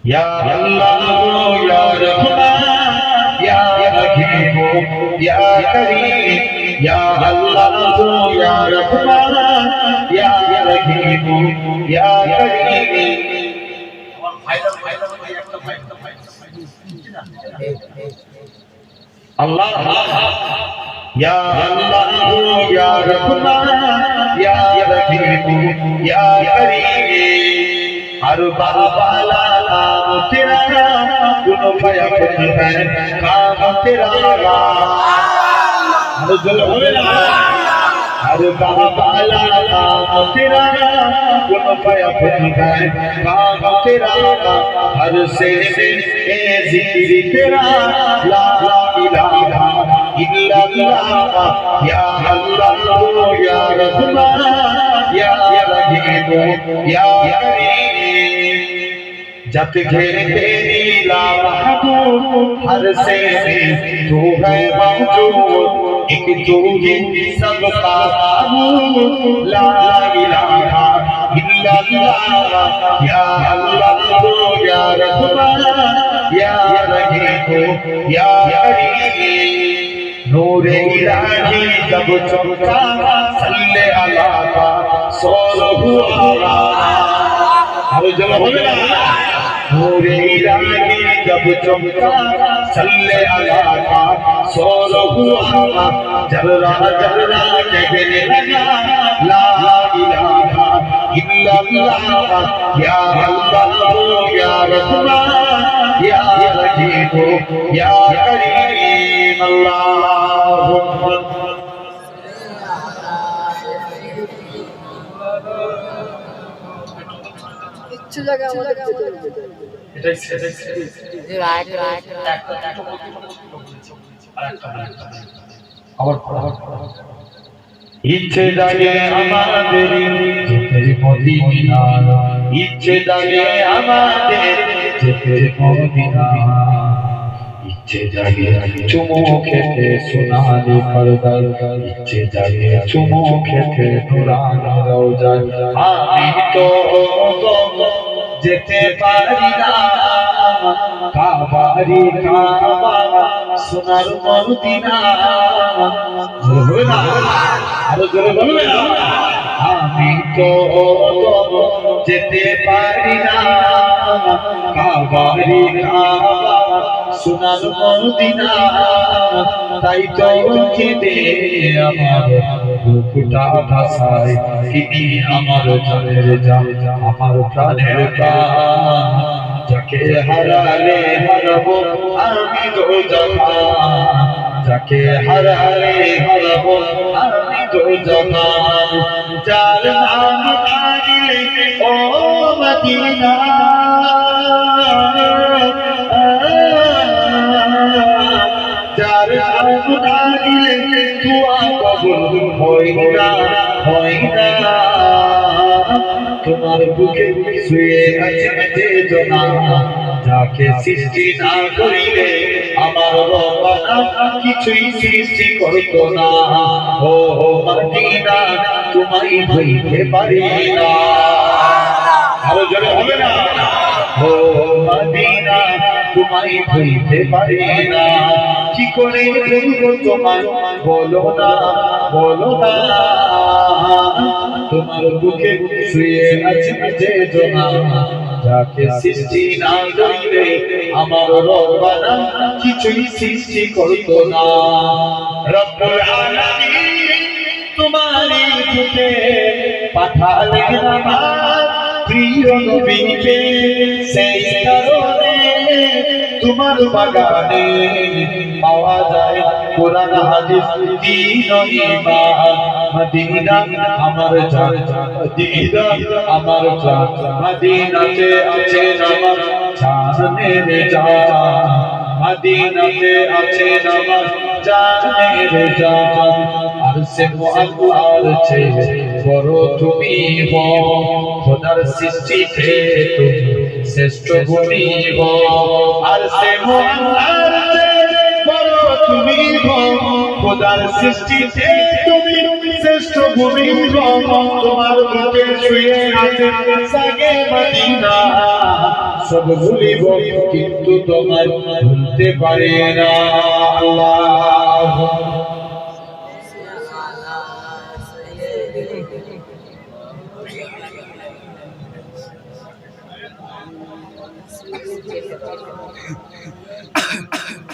ইয়া আল্লাহ ইয়া রহমান ইয়া রহিম ইয়া করিম ইয়া আল্লাহ ইয়া রহমান ইয়া রহিম ইয়া করিম। আমার ভাইরা ভাই একটা ভাই আল্লাহ ইয়া আল্লাহ ইয়া রহমান ইয়া রহিম ইয়া করিম। हर बाला नाम तेरा गुण भया कुछ है काम तेरा हर जल हर बाला नाम तेरा गुण भया कुछ है काम तेरा हर से जिक्र तेरा ला इलाहा इल्लल्लाह या अल्लाह या रहमान या रहीम या करीम। जब घेरे तेरी ला महबूब हर से तू है मौजूद एक तू ही सबका माबूद ला इलाहा इल्लल्लाह या अल्लाह या रहमान या रहीम या करीम। नूरे इलाही जब चमका सल्ले अला का सोल हुआ हर जगह हो गया। नूरे इलाही जब चमका सल्ले अला का सोल हुआ जर्रा जर्रा कहने लगा ला इलाहा इल्लल्लाह या अल्लाह या रहमान या रहीम या करीम। अल्लाहुम्मा ইচ্ছে জায়গা আমাদের এটাই ইচ্ছে জাগে আমাদের যেতে মদিনা ইচ্ছে জাগে আমাদের যেতে মদিনা ইচ্ছে জাগে চুমু খেতে সোনালি পর্দায় ইচ্ছে জাগে চুমু খেতে নুরানি রওজায় আমি তো যেতে পারি না কাবারি কাবা সোনার মদিনা হবে না আরো জোরে বলবে না আমি তো যেতে পারি না কাবারি কাবা সোনার মদিনা তাই তো কেঁদে আমার বুকটা ভাসায় তিনি আমার জানের জান আমার প্রাণের প্রাণ যাকে হারালে হারাবো আমি দোজাহান যাকে হারালে হারাবো আমি দোজাহান যার নাম কারিলে ও মদিনা যার নাম কারিলে দুআ কবুল হয় না তোমার বুকে শুয়ে আছে যে জনা যাকে সৃষ্টি না করিলে আমার রব্বানা কিছুই সৃষ্টি করতো না ও মদিনা তোমায় ভুলতে পারি না আরো জোরে হবে না ও মদিনা তোমায় ভুলতে পারি না কি করে ভুলবো তোমায় বলো না তোমার বুকে শুয়ে আছে যে জনা যাকে সৃষ্টি না করিলে আমার রব্বানা কিছুই সৃষ্টি করতো না রব্বুল আলামিন তোমারই বুকে পাঠালেন আমার প্রিয় নবীকে সেই কারণে তোমার বাগানে পাওয়া যায় কোরআন হাদিস দ্বীন ঈমান মদিনা আমার জান মদিনা আমার জান মদিনাতে আছে নামাজ জানের জান মদিনাতে আছে নামাজ জানের জান আর সে মুআল্লার চেয়ে বড় তুমি হও খোদার সৃষ্টিতে তুমি শ্রেষ্ঠ ভূমি হও আর সে মুআল্লার চেয়ে বড় তুমি হও খোদার সৃষ্টিতে তুমি শ্রেষ্ঠ ভূমি হও তোমার বুকে শুয়ে আছে সাগে মদিনা সব ভুলিব কিন্তু তোমায় ভুলতে পারি না আল্লাহ Thank you.